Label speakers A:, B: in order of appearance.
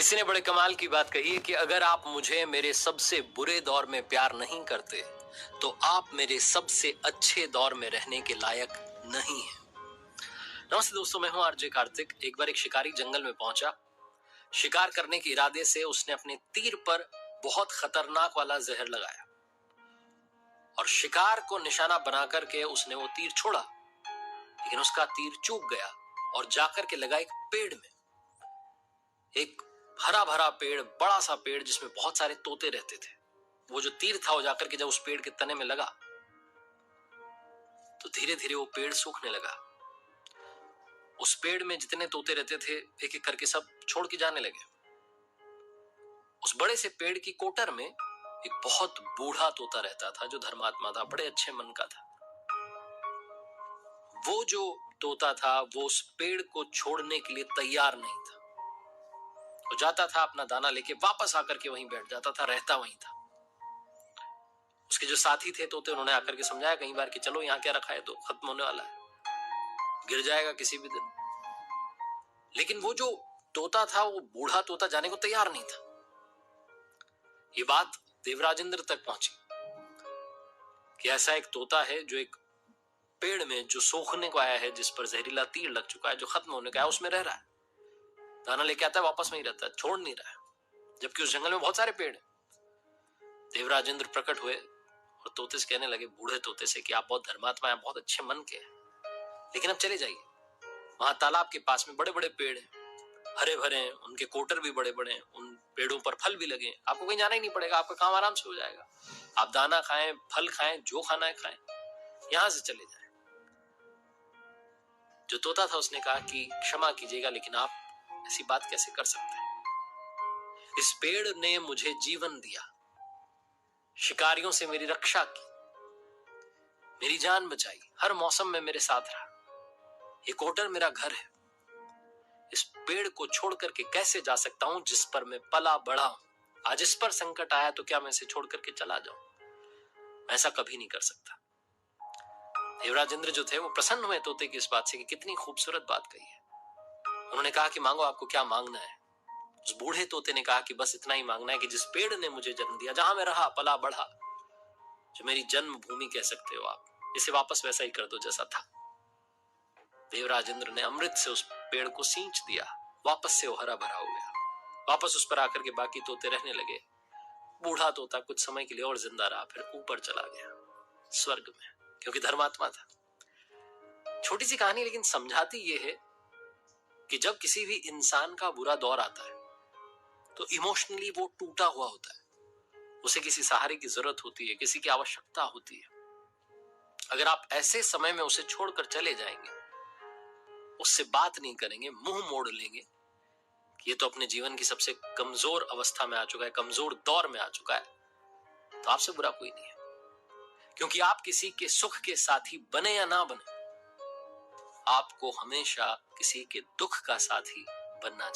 A: किसी ने बड़े कमाल की बात कही है कि अगर आप मुझे मेरे सबसे बुरे दौर में प्यार नहीं करते तो आप मेरे सबसे अच्छे दौर में रहने के लायक नहीं हैं। नमस्ते दोस्तों, मैं हूं आरजे कार्तिक। एक बार एक शिकारी जंगल में पहुंचा। शिकार करने के इरादे से उसने अपने तीर पर बहुत खतरनाक वाला जहर लगाया और शिकार को निशाना बनाकर के उसने वो तीर छोड़ा, लेकिन उसका तीर चूक गया और जाकर के लगा एक पेड़ में। एक हरा भरा पेड़, बड़ा सा पेड़ जिसमें बहुत सारे तोते रहते थे। वो जो तीर था वो जाकर के जब उस पेड़ के तने में लगा तो धीरे धीरे वो पेड़ सूखने लगा। उस पेड़ में जितने तोते रहते थे एक एक करके सब छोड़ के जाने लगे। उस बड़े से पेड़ की कोटर में एक बहुत बूढ़ा तोता रहता था जो धर्मात्मा था, बड़े अच्छे मन का था। वो जो तोता था वो उस पेड़ को छोड़ने के लिए तैयार नहीं था। वो जाता था अपना दाना लेके, वापस आकर के वहीं बैठ जाता था, रहता वहीं था। उसके जो साथी थे तोते, उन्होंने आकर के समझाया कई बार कि चलो यहाँ क्या रखा है, तो खत्म होने वाला है, गिर जाएगा किसी भी दिन। लेकिन वो जो तोता था, वो बूढ़ा तोता जाने को तैयार नहीं था। ये बात देवराजेंद्र तक पहुंची कि ऐसा एक तोता है जो एक पेड़ में जो सूखने को आया है, जिस पर जहरीला तीर लग चुका है, जो खत्म होने का है, उसमें रह रहा है। दाना लेके आता है, वापस वहीं रहता है, छोड़ नहीं रहा है, जबकि उस जंगल में बहुत सारे पेड़ हैं। देवराजेंद्र प्रकट हुए और तोते से कहने लगे, बूढ़े तोते से, कि आप बहुत धर्मात्मा हैं, बहुत अच्छे मन के हैं, लेकिन अब चले जाइए। वहां तालाब के पास में बड़े बड़े पेड़ हैं, हरे भरे हैं, उनके कोटर भी बड़े बड़े हैं, उन पेड़ों पर फल भी लगे हैं। आपको कहीं जाना ही नहीं पड़ेगा, आपका काम आराम से हो जाएगा। आप दाना खाएं, फल खाएं, जो खाना है खाएं, यहां से चले जाएं। जो तोता था उसने कहा कि क्षमा कीजिएगा, लेकिन आप ऐसी बात कैसे कर सकते हैं? इस पेड़ ने मुझे जीवन दिया, शिकारियों से मेरी रक्षा की, मेरी जान बचाई, हर मौसम में मेरे साथ रहा। ये कोटर मेरा घर है। इस पेड़ को छोड़ करके कैसे जा सकता हूं जिस पर मैं पला बढ़ा हूं? आज इस पर संकट आया तो क्या मैं इसे छोड़ करके चला जाऊं? ऐसा कभी नहीं कर सकता। देवराजेंद्र जो थे वो प्रसन्न हुए तोते की इस बात से कि कितनी खूबसूरत बात कही है। उन्होंने कहा कि मांगो, आपको क्या मांगना है? उस बूढ़े तोते ने कहा कि बस इतना ही मांगना है कि जिस पेड़ ने मुझे जन्म दिया, जहां मैं रहा, पला बढ़ा, जो मेरी जन्मभूमि कह सकते हो आप, इसे वापस वैसा ही कर दो जैसा था। देवराजेंद्र ने अमृत से उस पेड़ को सींच दिया, वापस से वो हरा भरा हो गया। वापस उस पर आकर के बाकी तोते रहने लगे। बूढ़ा तोता कुछ समय के लिए और जिंदा रहा, फिर ऊपर चला गया स्वर्ग में, क्योंकि धर्मात्मा था। छोटी सी कहानी, लेकिन समझाती ये है कि जब किसी भी इंसान का बुरा दौर आता है तो इमोशनली वो टूटा हुआ होता है, उसे किसी सहारे की जरूरत होती है, किसी की आवश्यकता होती है। अगर आप ऐसे समय में उसे छोड़कर चले जाएंगे, उससे बात नहीं करेंगे, मुंह मोड़ लेंगे कि ये तो अपने जीवन की सबसे कमजोर अवस्था में आ चुका है, कमजोर दौर में आ चुका है, तो आपसे बुरा कोई नहीं है। क्योंकि आप किसी के सुख के साथी बने या ना बने, आपको हमेशा किसी के दुख का साथी बनना चाहिए।